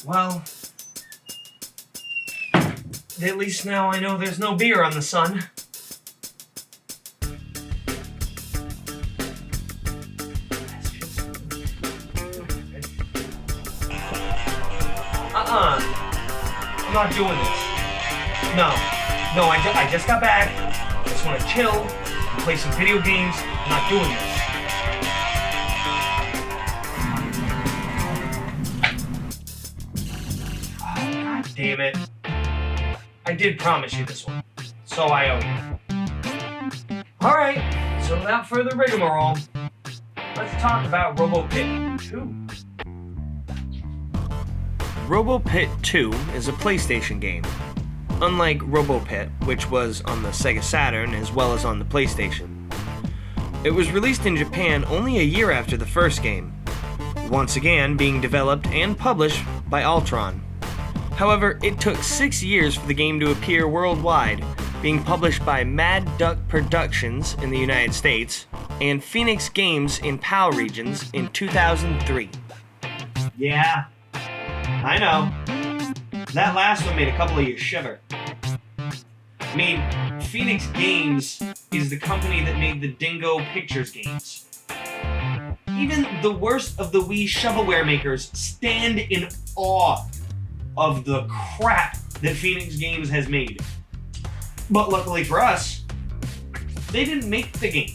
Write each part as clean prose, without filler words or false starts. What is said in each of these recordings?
Well, at least now I know there's no beer on the sun. I'm not doing this. No, I just got back. I just want to chill and play some video games. I'm not doing this. God damn it. I did promise you this one, so I owe you. Alright, so without further rigmarole, let's talk about Robo Pit 2. Robo Pit 2 is a PlayStation game. Unlike Robo Pit, which was on the Sega Saturn as well as on the PlayStation. It was released in Japan only a year after the first game, once again being developed and published by Ultron. However, it took 6 years for the game to appear worldwide, being published by Mad Duck Productions in the United States and Phoenix Games in PAL regions in 2003. Yeah, I know. That last one made a couple of you shiver. I mean, Phoenix Games is the company that made the Dingo Pictures games. Even the worst of the Wii shovelware makers stand in awe of the crap that Phoenix Games has made. But luckily for us, they didn't make the game.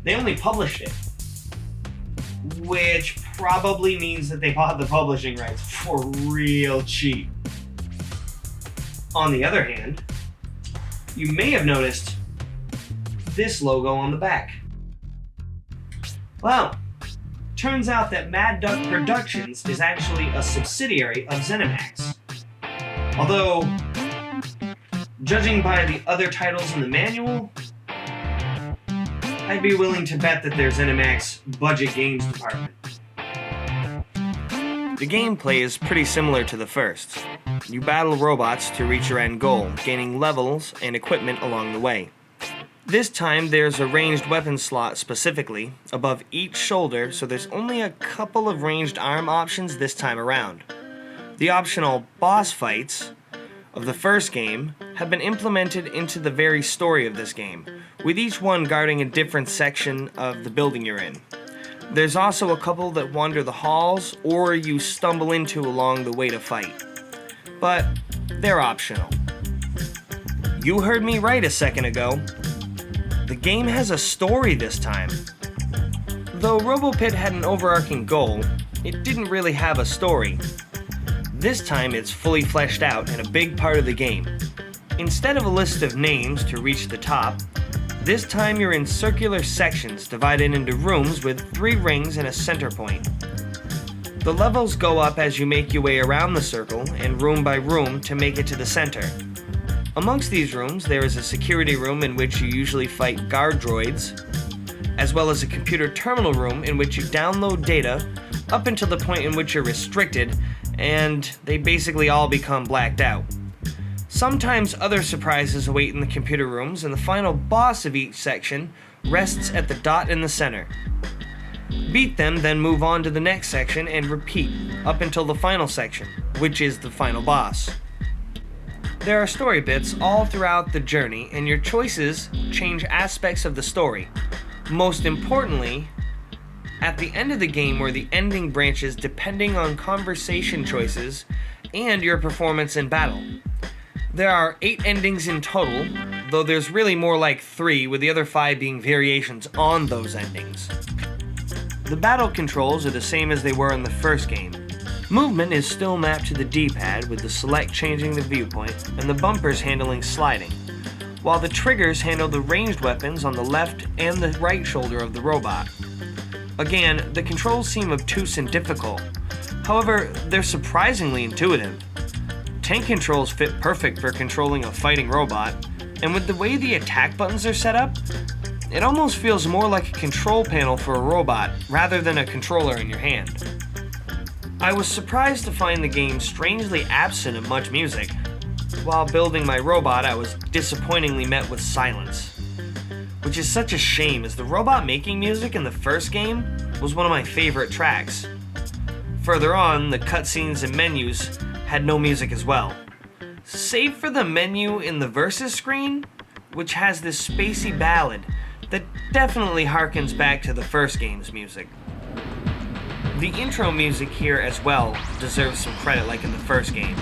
They only published it. Which probably means that they bought the publishing rights for real cheap. On the other hand, you may have noticed this logo on the back. Well, turns out that Mad Duck Productions is actually a subsidiary of ZeniMax. Although, judging by the other titles in the manual, I'd be willing to bet that there's ZeniMax budget games department. The gameplay is pretty similar to the first. You battle robots to reach your end goal, gaining levels and equipment along the way. This time there's a ranged weapon slot specifically above each shoulder, so there's only a couple of ranged arm options this time around. The optional boss fights of the first game have been implemented into the very story of this game, with each one guarding a different section of the building you're in. There's also a couple that wander the halls or you stumble into along the way to fight. But they're optional. You heard me right a second ago. The game has a story this time. Though Robo Pit had an overarching goal, it didn't really have a story. This time it's fully fleshed out and a big part of the game. Instead of a list of names to reach the top, this time you're in circular sections divided into rooms with 3 rings and a center point. The levels go up as you make your way around the circle and room by room to make it to the center. Amongst these rooms there is a security room in which you usually fight guard droids, as well as a computer terminal room in which you download data up until the point in which you're restricted and they basically all become blacked out. Sometimes other surprises await in the computer rooms, and the final boss of each section rests at the dot in the center. Beat them, then move on to the next section and repeat up until the final section, which is the final boss. There are story bits all throughout the journey, and your choices change aspects of the story. Most importantly, at the end of the game where the ending branches depending on conversation choices and your performance in battle. There are 8 endings in total, though there's really more like 3, with the other 5 being variations on those endings. The battle controls are the same as they were in the first game. Movement is still mapped to the D-pad, with the select changing the viewpoint and the bumpers handling sliding, while the triggers handle the ranged weapons on the left and the right shoulder of the robot. Again, the controls seem obtuse and difficult. However, they're surprisingly intuitive. Tank controls fit perfect for controlling a fighting robot, and with the way the attack buttons are set up, it almost feels more like a control panel for a robot rather than a controller in your hand. I was surprised to find the game strangely absent of much music. While building my robot, I was disappointingly met with silence, which is such a shame as the robot making music in the first game was one of my favorite tracks. Further on, the cutscenes and menus had no music as well, save for the menu in the versus screen, which has this spacey ballad that definitely harkens back to the first game's music. The intro music here as well deserves some credit like in the first game.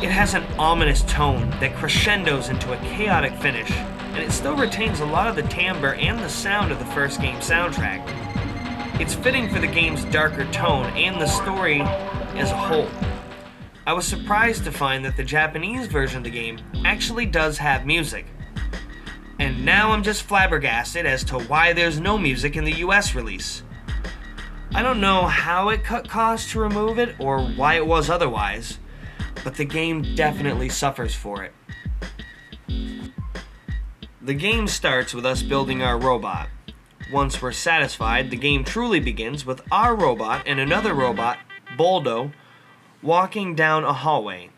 It has an ominous tone that crescendos into a chaotic finish, and it still retains a lot of the timbre and the sound of the first game soundtrack. It's fitting for the game's darker tone and the story as a whole. I was surprised to find that the Japanese version of the game actually does have music. And now I'm just flabbergasted as to why there's no music in the US release. I don't know how it cut costs to remove it or why it was otherwise, but the game definitely suffers for it. The game starts with us building our robot. Once we're satisfied, the game truly begins with our robot and another robot, Boldo, walking down a hallway.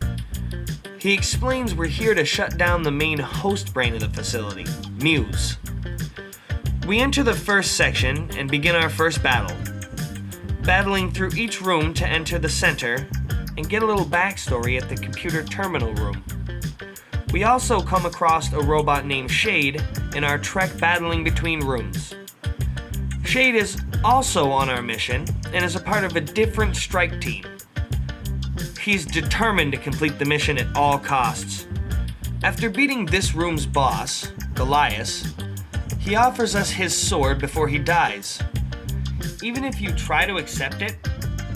He explains we're here to shut down the main host brain of the facility, Muse. We enter the first section and begin our first battle, battling through each room to enter the center and get a little backstory at the computer terminal room. We also come across a robot named Shade in our trek battling between rooms. Shade is also on our mission and is a part of a different strike team. He's determined to complete the mission at all costs. After beating this room's boss, Goliath, he offers us his sword before he dies. Even if you try to accept it,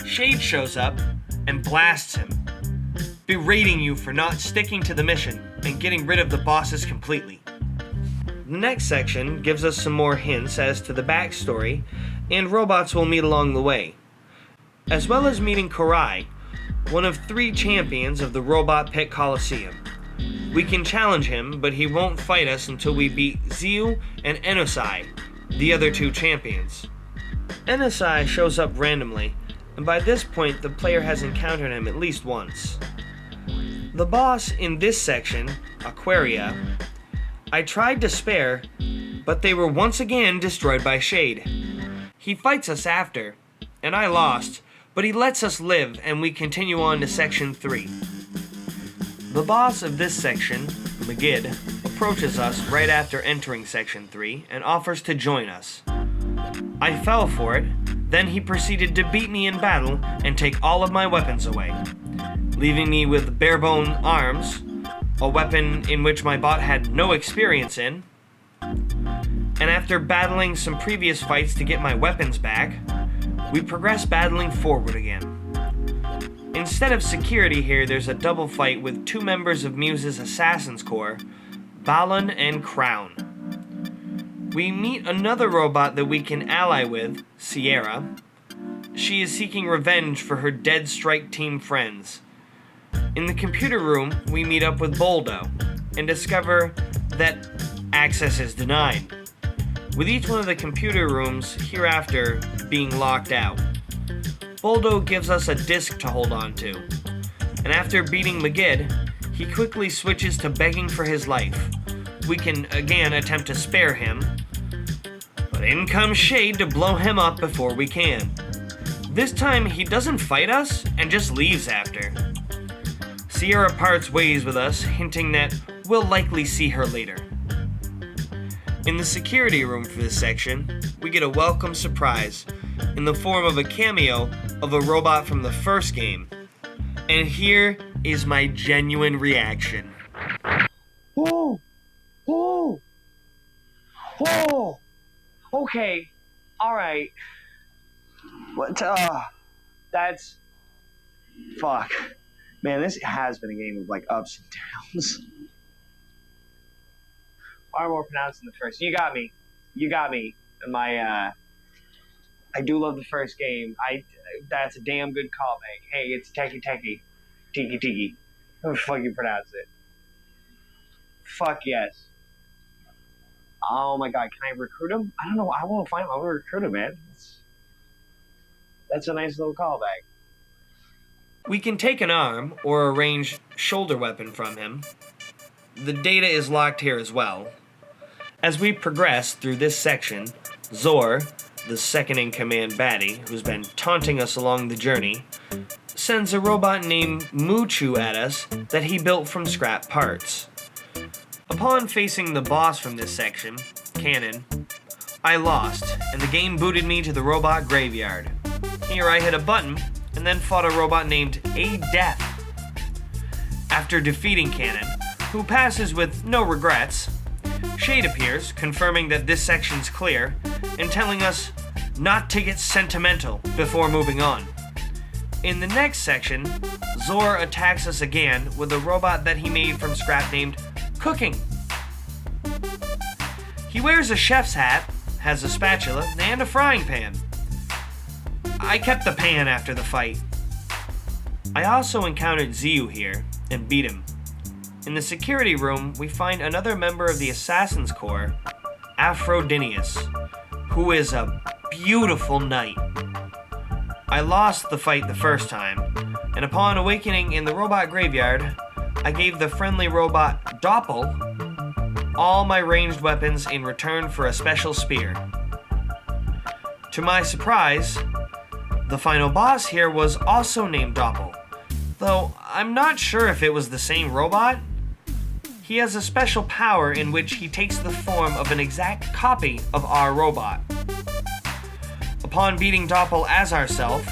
Shade shows up and blasts him, berating you for not sticking to the mission and getting rid of the bosses completely. The next section gives us some more hints as to the backstory and robots we'll meet along the way, as well as meeting Korai, one of 3 champions of the Robo Pit Coliseum. We can challenge him, but he won't fight us until we beat Ziu and Enosai, the other 2 champions. Enosai shows up randomly, and by this point the player has encountered him at least once. The boss in this section, Aquaria, I tried to spare, but they were once again destroyed by Shade. He fights us after, and I lost, but he lets us live and we continue on to section 3. The boss of this section, Magid, approaches us right after entering section 3 and offers to join us. I fell for it, then he proceeded to beat me in battle and take all of my weapons away, leaving me with bare-bone arms, a weapon in which my bot had no experience in, and after battling some previous fights to get my weapons back, we progress battling forward again. Instead of security here, there's a double fight with 2 members of Muse's Assassin's Corps, Balan and Crown. We meet another robot that we can ally with, Sierra. She is seeking revenge for her dead strike team friends. In the computer room, we meet up with Boldo and discover that access is denied, with each one of the computer rooms hereafter being locked out. Boldo gives us a disc to hold on to, and after beating Magid, he quickly switches to begging for his life. We can again attempt to spare him, but in comes Shade to blow him up before we can. This time he doesn't fight us and just leaves after. Sierra parts ways with us, hinting that we'll likely see her later. In the security room for this section, we get a welcome surprise in the form of a cameo of a robot from the first game. And here is my genuine reaction. Oh! Oh! Oh! Okay. Alright. What? That's... Fuck. Man, this has been a game of, like, ups and downs. Far more pronounced than the first. You got me. You got me. My, I do love the first game. That's a damn good callback. Hey, it's Teki Teki. Tiki Tiki. How the fuck you pronounce it? Fuck yes. Oh my god, can I recruit him? I don't know. I want to find him. I want to recruit him, man. That's a nice little callback. We can take an arm or a ranged shoulder weapon from him. The data is locked here as well. As we progress through this section, Zor, the second-in-command baddie, who's been taunting us along the journey, sends a robot named Moochu at us that he built from scrap parts. Upon facing the boss from this section, Cannon, I lost, and the game booted me to the robot graveyard. Here I hit a button, and then fought a robot named A Death. After defeating Cannon, who passes with no regrets, Shade appears, confirming that this section's clear, and telling us not to get sentimental before moving on. In the next section, Zor attacks us again with a robot that he made from scrap named Cooking. He wears a chef's hat, has a spatula, and a frying pan. I kept the pan after the fight. I also encountered Ziyu here, and beat him. In the security room, we find another member of the Assassin's Corps, Aphrodinius, who is a beautiful knight. I lost the fight the first time, and upon awakening in the robot graveyard, I gave the friendly robot Doppel all my ranged weapons in return for a special spear. To my surprise, the final boss here was also named Doppel, though I'm not sure if it was the same robot. He has a special power in which he takes the form of an exact copy of our robot. Upon beating Doppel as ourself,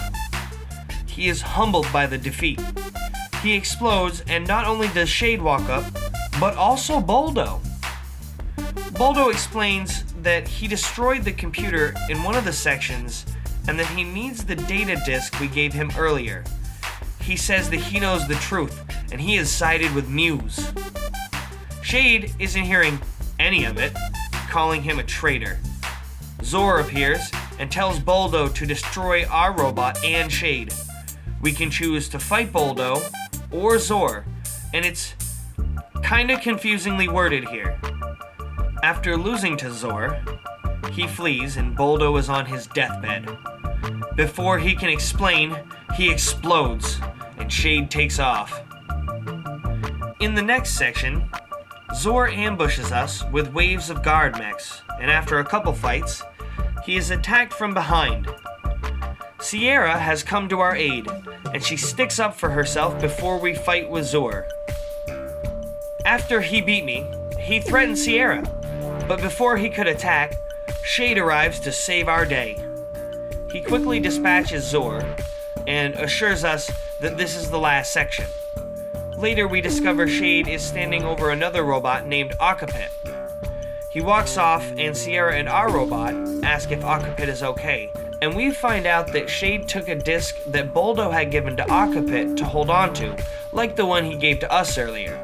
he is humbled by the defeat. He explodes, and not only does Shade walk up, but also Boldo. Boldo explains that he destroyed the computer in one of the sections and that he needs the data disk we gave him earlier. He says that he knows the truth, and he has sided with Muse. Shade isn't hearing any of it, calling him a traitor. Zor appears and tells Boldo to destroy our robot and Shade. We can choose to fight Boldo or Zor, and it's kinda confusingly worded here. After losing to Zor, he flees and Boldo is on his deathbed. Before he can explain, he explodes, and Shade takes off. In the next section, Zor ambushes us with waves of guard mechs, and after a couple fights, he is attacked from behind. Sierra has come to our aid, and she sticks up for herself before we fight with Zor. After he beat me, he threatened Sierra, but before he could attack, Shade arrives to save our day. He quickly dispatches Zor, and assures us that this is the last section. Later we discover Shade is standing over another robot named Occupit. He walks off, and Sierra and our robot ask if Occupit is okay, and we find out that Shade took a disc that Boldo had given to Occupit to hold on to, like the one he gave to us earlier.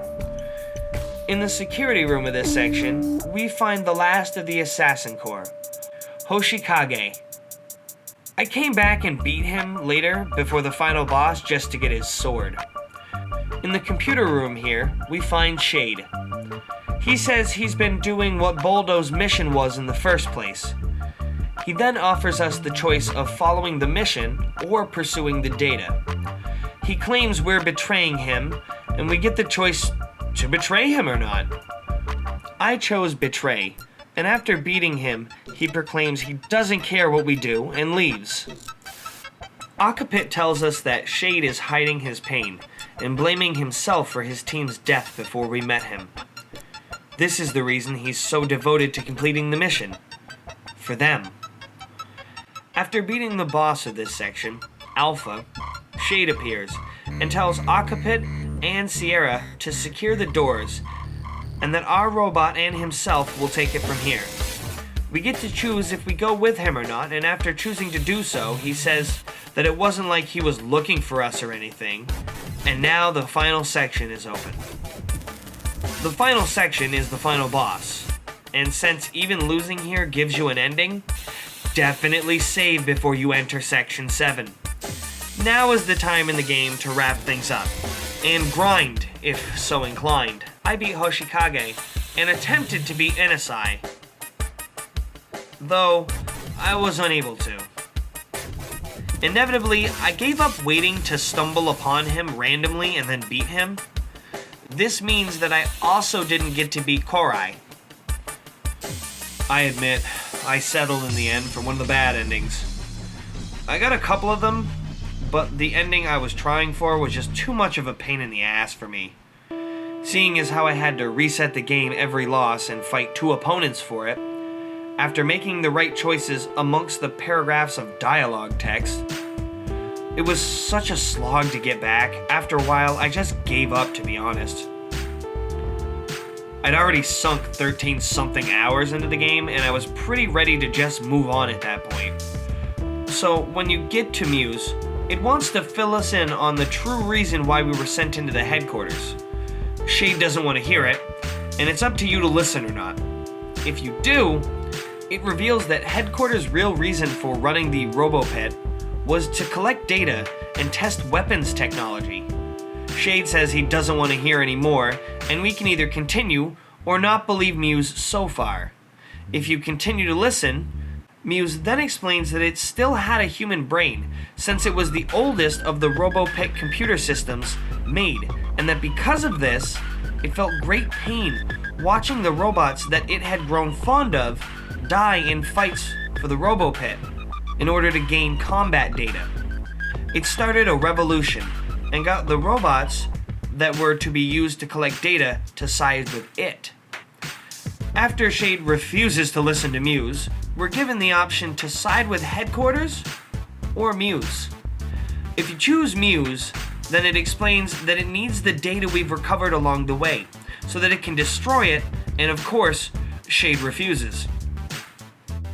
In the security room of this section, we find the last of the Assassin Corps, Hoshikage. I came back and beat him later before the final boss just to get his sword. In the computer room here, we find Shade. He says he's been doing what Boldo's mission was in the first place. He then offers us the choice of following the mission or pursuing the data. He claims we're betraying him, and we get the choice to betray him or not. I chose betray, and after beating him, he proclaims he doesn't care what we do and leaves. Occupit tells us that Shade is hiding his pain and blaming himself for his team's death before we met him. This is the reason he's so devoted to completing the mission. For them. After beating the boss of this section, Alpha, Shade appears and tells Occupit and Sierra to secure the doors, and that our robot and himself will take it from here. We get to choose if we go with him or not, and after choosing to do so, he says that it wasn't like he was looking for us or anything, and now the final section is open. The final section is the final boss, and since even losing here gives you an ending, definitely save before you enter Section 7. Now is the time in the game to wrap things up, and grind if so inclined. I beat Hoshikage, and attempted to beat NSI, though I was unable to. Inevitably, I gave up waiting to stumble upon him randomly and then beat him. This means that I also didn't get to beat Korai. I admit, I settled in the end for one of the bad endings. I got a couple of them, but the ending I was trying for was just too much of a pain in the ass for me. Seeing as how I had to reset the game every loss and fight 2 opponents for it, after making the right choices amongst the paragraphs of dialogue text, it was such a slog to get back. After a while, I just gave up, to be honest. I'd already sunk 13-something hours into the game, and I was pretty ready to just move on at that point. So, when you get to Muse, it wants to fill us in on the true reason why we were sent into the headquarters. Shade doesn't want to hear it, and it's up to you to listen or not. If you do, it reveals that headquarters' real reason for running the Robo Pit was to collect data and test weapons technology. Shade says he doesn't want to hear any more, and we can either continue or not believe Muse so far. If you continue to listen, Muse then explains that it still had a human brain, since it was the oldest of the Robo Pit computer systems made, and that because of this, it felt great pain watching the robots that it had grown fond of die in fights for the Robo Pit in order to gain combat data. It started a revolution and got the robots that were to be used to collect data to side with it. After Shade refuses to listen to Muse, we're given the option to side with headquarters or Muse. If you choose Muse, then it explains that it needs the data we've recovered along the way, so that it can destroy it, and of course, Shade refuses.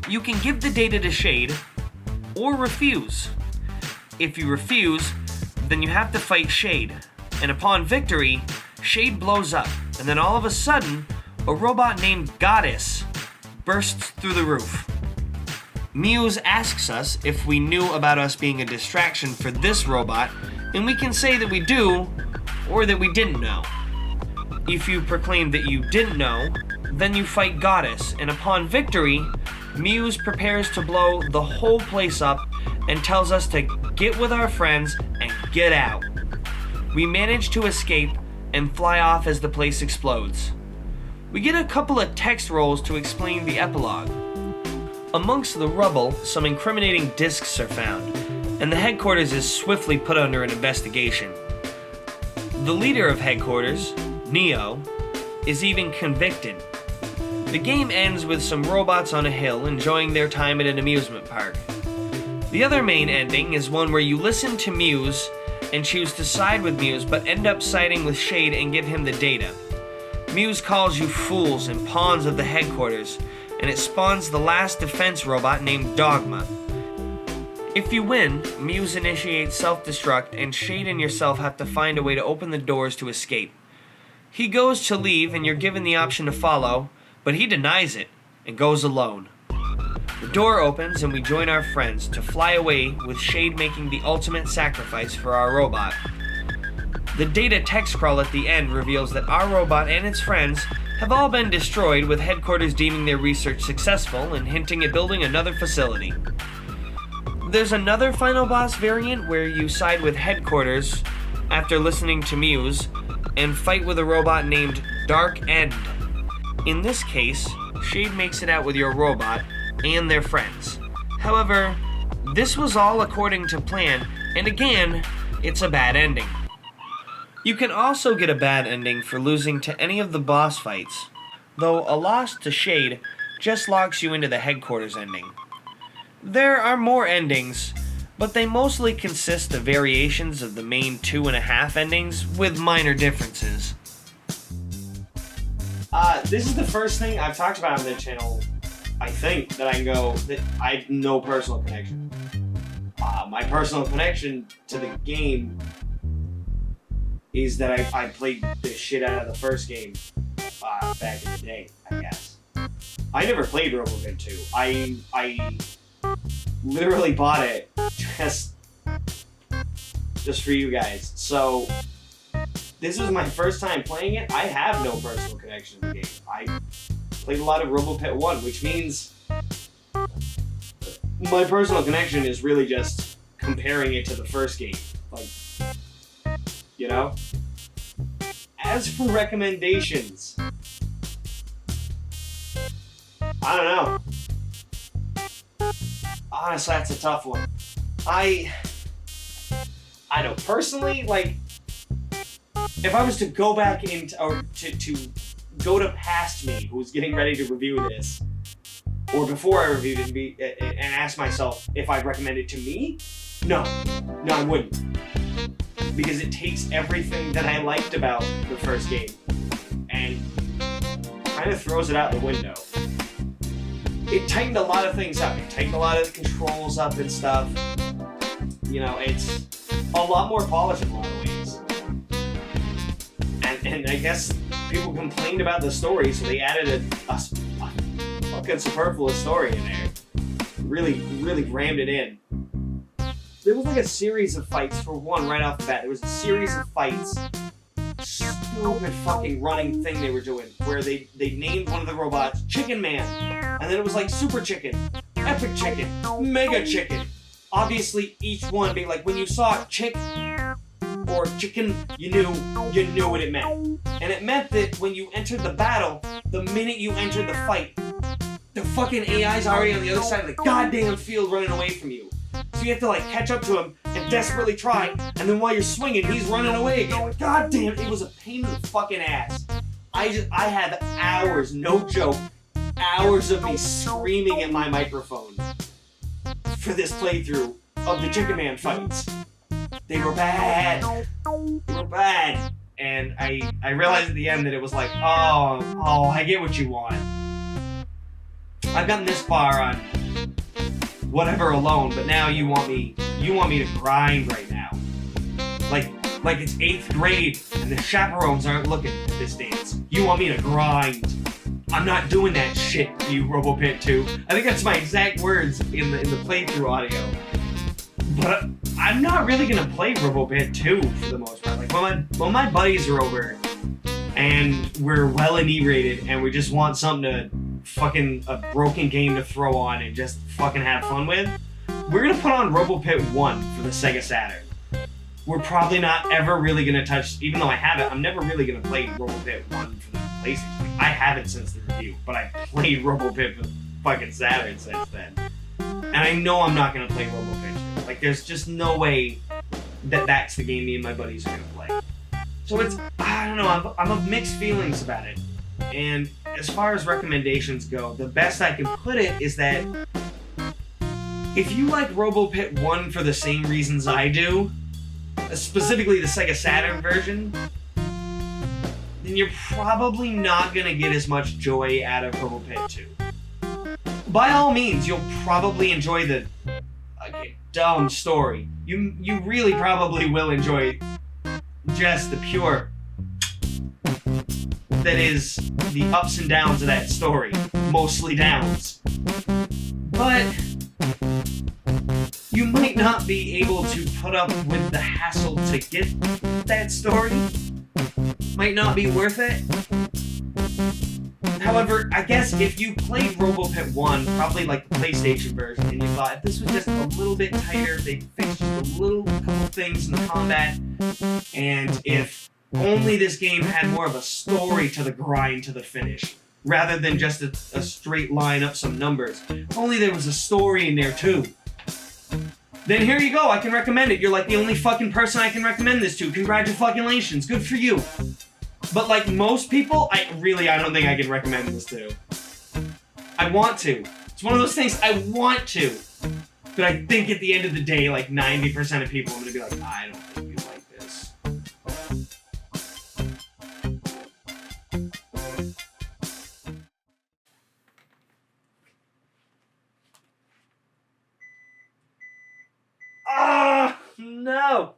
You can give the data to Shade, or refuse. If you refuse, then you have to fight Shade, and upon victory, Shade blows up, and then all of a sudden, a robot named Goddess bursts through the roof. Muse asks us if we knew about us being a distraction for this robot, and we can say that we do, or that we didn't know. If you proclaim that you didn't know, then you fight Goddess, and upon victory, Muse prepares to blow the whole place up and tells us to get with our friends and get out. We manage to escape and fly off as the place explodes. We get a couple of text rolls to explain the epilogue. Amongst the rubble, some incriminating discs are found, and the headquarters is swiftly put under an investigation. The leader of headquarters, Neo, is even convicted. The game ends with some robots on a hill enjoying their time at an amusement park. The other main ending is one where you listen to Muse and choose to side with Muse but end up siding with Shade and give him the data. Muse calls you fools and pawns of the headquarters, and it spawns the last defense robot named Dogma. If you win, Muse initiates self-destruct and Shade and yourself have to find a way to open the doors to escape. He goes to leave and you're given the option to follow, but he denies it and goes alone. The door opens and we join our friends to fly away with Shade making the ultimate sacrifice for our robot. The data text crawl at the end reveals that our robot and its friends have all been destroyed, with headquarters deeming their research successful and hinting at building another facility. There's another final boss variant where you side with headquarters after listening to Muse and fight with a robot named Dark End. In this case, Shade makes it out with your robot and their friends. However, this was all according to plan, and again, it's a bad ending. You can also get a bad ending for losing to any of the boss fights, though a loss to Shade just locks you into the headquarters ending. There are more endings, but they mostly consist of variations of the main 2.5 endings with minor differences. This is the first thing I've talked about on the channel, I think, that I can go, that I have no personal connection. My personal connection to the game is that I played the shit out of the first game back in the day, I guess. I never played Robo Pit 2. I literally bought it just for you guys. So this was my first time playing it. I have no personal connection to the game. I played a lot of Robo Pit 1, which means my personal connection is really just comparing it to the first game. Like, you know? As for recommendations, I don't know. Honestly, that's a tough one. I know personally, like, if I was to go back into, or to go to past me, who's getting ready to review this, or before I reviewed it, and ask myself if I'd recommend it to me, no, I wouldn't, because it takes everything that I liked about the first game and kind of throws it out the window. It tightened a lot of things up. It tightened a lot of the controls up and stuff. You know, it's a lot more polished in a lot of ways. And I guess people complained about the story, so they added a fucking superfluous story in there. Really rammed it in. There was like a series of fights, for one, right off the bat. There was a series of fights. Stupid fucking running thing they were doing, where they named one of the robots Chicken Man, and then it was like Super Chicken, Epic Chicken, Mega Chicken. Obviously, each one being like, when you saw chick or chicken, you knew what it meant. And it meant that when you entered the battle, the minute you entered the fight, the fucking AI's already on the other side of the goddamn field running away from you. So you have to like catch up to him and desperately try, and then while you're swinging, he's running away again. Like, god damn, it was a pain in the fucking ass. I had hours, no joke, hours of me screaming at my microphone for this playthrough of the Chicken Man fights. They were bad. And I realized at the end that it was like, oh, I get what you want. I've gotten this far on whatever alone, but now you want me to grind right now. Like it's 8th grade and the chaperones aren't looking at this dance. You want me to grind. I'm not doing that shit, you Robo Pit 2. I think that's my exact words in the playthrough audio. But I'm not really gonna play Robo Pit 2 for the most part. Like when my buddies are over and we're well inebriated and we just want something to fucking a broken game to throw on and just fucking have fun with, we're gonna put on Robo Pit 1 for the Sega Saturn. We're probably not ever really gonna touch, even though I have it, I'm never really gonna play Robo Pit 1 for the PlayStation. I haven't since the review, but I played Robo Pit for the fucking Saturn since then. And I know I'm not gonna play Robo Pit 2. Like, there's just no way that that's the game me and my buddies are gonna play. So it's, I don't know, I'm of mixed feelings about it. And as far as recommendations go, the best I can put it is that if you like Robo Pit 1 for the same reasons I do, specifically the Sega Saturn version, then you're probably not going to get as much joy out of Robo Pit 2. By all means, you'll probably enjoy the dumb story. You really probably will enjoy just the pure that is the ups and downs of that story. Mostly downs. But you might not be able to put up with the hassle to get that story. Might not be worth it. However, I guess if you played Robo Pit 1, probably like the PlayStation version, and you thought if this was just a little bit tighter, they fixed just a couple things in the combat, and if only this game had more of a story to the grind to the finish, rather than just a straight line up some numbers. If only there was a story in there too. Then here you go, I can recommend it. You're like the only fucking person I can recommend this to. Congratulations, good for you. But like most people, I don't think I can recommend this to. I want to. It's one of those things I want to. But I think at the end of the day, like 90% of people are gonna be like, I don't think you like this. Ah, no!